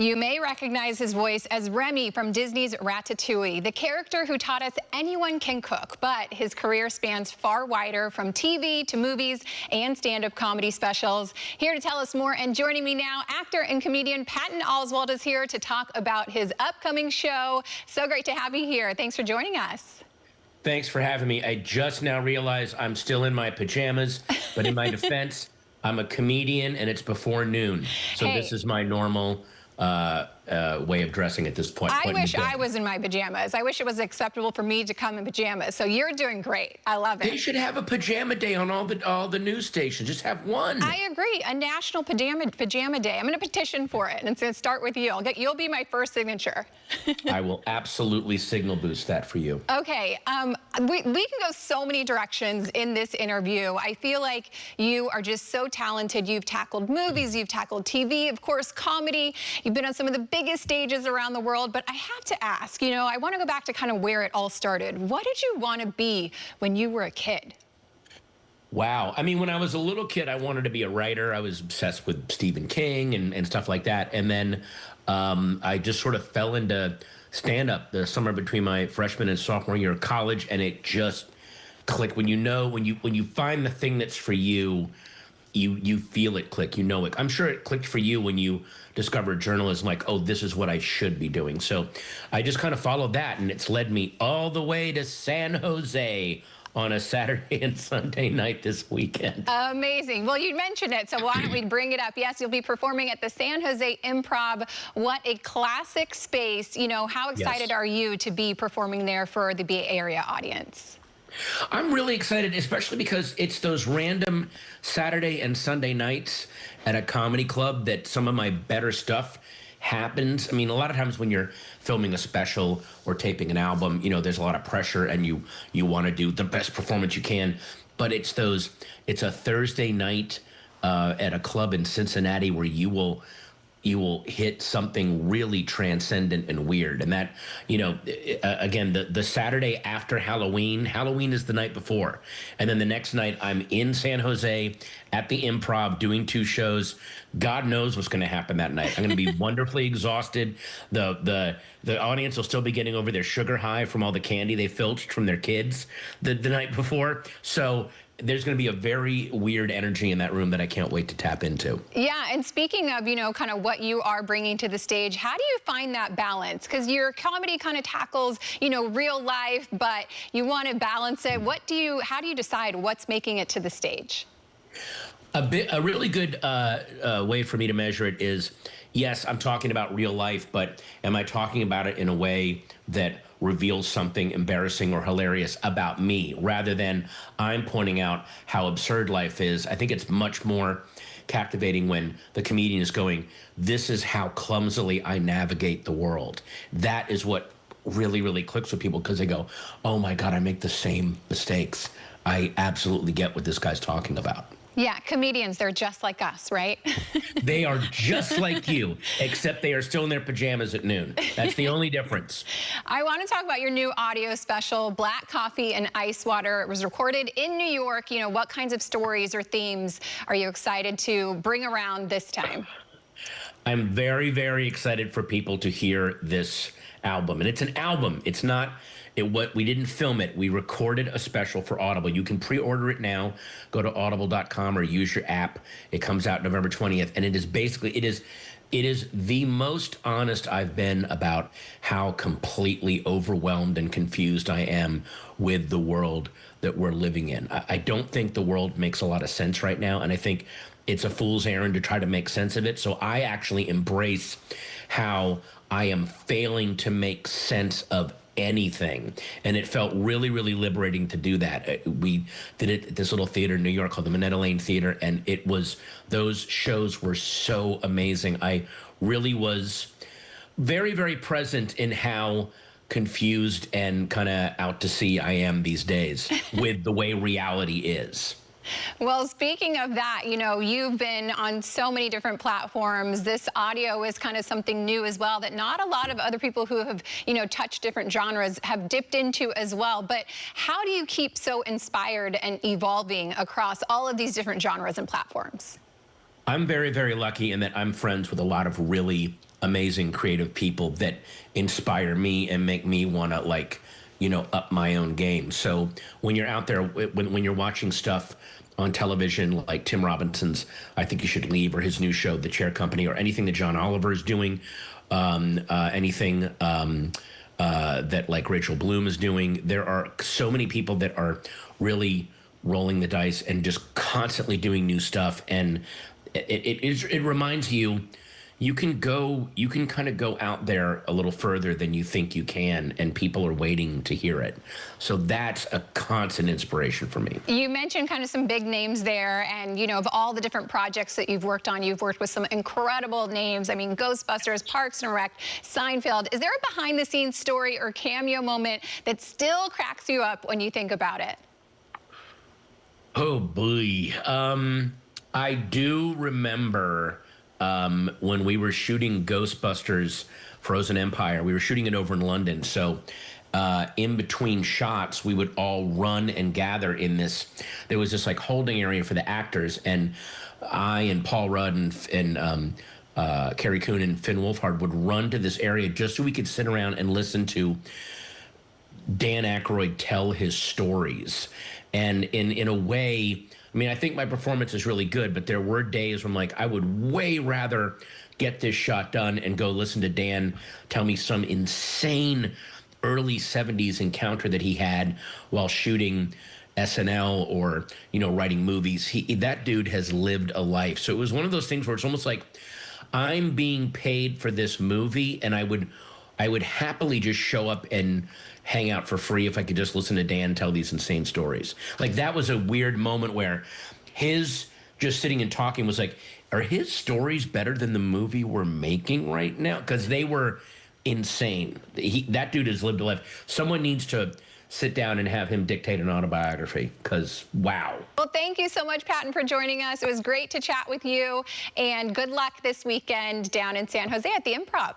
You may recognize his voice as Remy from Disney's Ratatouille, the character who taught us anyone can cook, but his career spans far wider, from TV to movies and stand-up comedy specials. Here to tell us more and joining me now, actor and comedian Patton Oswalt is here to talk about his upcoming show. So great to have you here. Thanks for joining us. Thanks for having me. I just now realized I'm still in my pajamas, but in my defense, I'm a comedian and it's before noon. So This is my normal way of dressing at this point. I wish I was in my pajamas. I wish it was acceptable for me to come in pajamas. So you're doing great. I love it. They should have a pajama day on all the news stations. Just have one. I agree. A national pajama day. I'm going to petition for it, and it's going to start with you. You'll be my first signature. I will absolutely signal boost that for you. Okay. We can go so many directions in this interview. I feel like you are just so talented. You've tackled movies. You've tackled TV, of course, comedy. You've been on some of the biggest stages around the world, but I have to ask, I want to go back to kind of where it all started. What did you want to be when you were a kid? Wow. I mean, when I was a little kid, I wanted to be a writer. I was obsessed with Stephen King and stuff like that. And then I just sort of fell into stand-up the summer between my freshman and sophomore year of college, and it just clicked. When you find the thing that's for you, you feel it click, it. I'm sure it clicked for you when you discovered journalism, like, oh, this is what I should be doing. So I just kind of followed that, and it's led me all the way to San Jose on a Saturday and Sunday night this weekend. Amazing. Well, you mentioned it, so why don't we bring it up? Yes, you'll be performing at the San Jose Improv. What a classic space. How excited are you to be performing there for the Bay Area audience? I'm really excited, especially because it's those random Saturday and Sunday nights at a comedy club that some of my better stuff happens. I mean, a lot of times when you're filming a special or taping an album, there's a lot of pressure and you want to do the best performance you can. But it's a Thursday night at a club in Cincinnati where you will hit something really transcendent and weird. And that, again, the Saturday after Halloween is the night before. And then the next night I'm in San Jose at the Improv doing 2 shows. God knows what's going to happen that night. I'm going to be wonderfully exhausted. The audience will still be getting over their sugar high from all the candy they filched from their kids the night before. So there's going to be a very weird energy in that room that I can't wait to tap into. Yeah, and speaking of, kind of what you are bringing to the stage, how do you find that balance? Because your comedy kind of tackles, real life, but you want to balance it. How do you decide what's making it to the stage? A really good way for me to measure it is, yes, I'm talking about real life, but am I talking about it in a way that reveals something embarrassing or hilarious about me, rather than I'm pointing out how absurd life is? I think it's much more captivating when the comedian is going, this is how clumsily I navigate the world. That is what really, really clicks with people, because they go, oh my God, I make the same mistakes. I absolutely get what this guy's talking about. Yeah, comedians, they're just like us, right? They are just like you, except they are still in their pajamas at noon. That's the only difference. I want to talk about your new audio special, Black Coffee and Ice Water. It was recorded in New York. What kinds of stories or themes are you excited to bring around this time? I'm very, very excited for people to hear this album. And it's an album. It's not... we didn't film it. We recorded a special for Audible. You can pre-order it now. Go to audible.com or use your app. It comes out November 20th. And it is basically, it is the most honest I've been about how completely overwhelmed and confused I am with the world that we're living in. I don't think the world makes a lot of sense right now. And I think it's a fool's errand to try to make sense of it. So I actually embrace how I am failing to make sense of anything, and it felt really, really liberating to do that. We did it at this little theater in New York called the Minetta Lane Theater, and those shows were so amazing. I really was very, very present in how confused and kind of out to sea I am these days with the way reality is. Well, speaking of that, you've been on so many different platforms. This audio is kind of something new as well that not a lot of other people who have, touched different genres have dipped into as well. But how do you keep so inspired and evolving across all of these different genres and platforms? I'm very, very lucky in that I'm friends with a lot of really amazing creative people that inspire me and make me want to, like, up my own game. So when you're out there, when you're watching stuff on television like Tim Robinson's I Think You Should Leave, or his new show, The Chair Company, or anything that John Oliver is doing, anything that like Rachel Bloom is doing, there are so many people that are really rolling the dice and just constantly doing new stuff. And it reminds you, you can kind of go out there a little further than you think you can, and people are waiting to hear it. So that's a constant inspiration for me. You mentioned kind of some big names there, and of all the different projects that you've worked on, you've worked with some incredible names. I mean, Ghostbusters, Parks and Rec, Seinfeld. Is there a behind-the-scenes story or cameo moment that still cracks you up when you think about it? Oh boy, I do remember when we were shooting Ghostbusters Frozen Empire. We were shooting it over in London, so in between shots we would all run and gather in this, there was this like holding area for the actors, and I and Paul Rudd and Carrie Coon and Finn Wolfhard would run to this area just so we could sit around and listen to Dan Aykroyd tell his stories. And in a way, I mean, I think my performance is really good, but there were days when, like, I would way rather get this shot done and go listen to Dan tell me some insane early 70s encounter that he had while shooting SNL or, writing movies. That dude has lived a life. So it was one of those things where it's almost like I'm being paid for this movie, and I would happily just show up and hang out for free if I could just listen to Dan tell these insane stories. Like, that was a weird moment where his just sitting and talking was like, are his stories better than the movie we're making right now? Because they were insane. That dude has lived a life. Someone needs to sit down and have him dictate an autobiography, because wow. Well, thank you so much, Patton, for joining us. It was great to chat with you, and good luck this weekend down in San Jose at the Improv.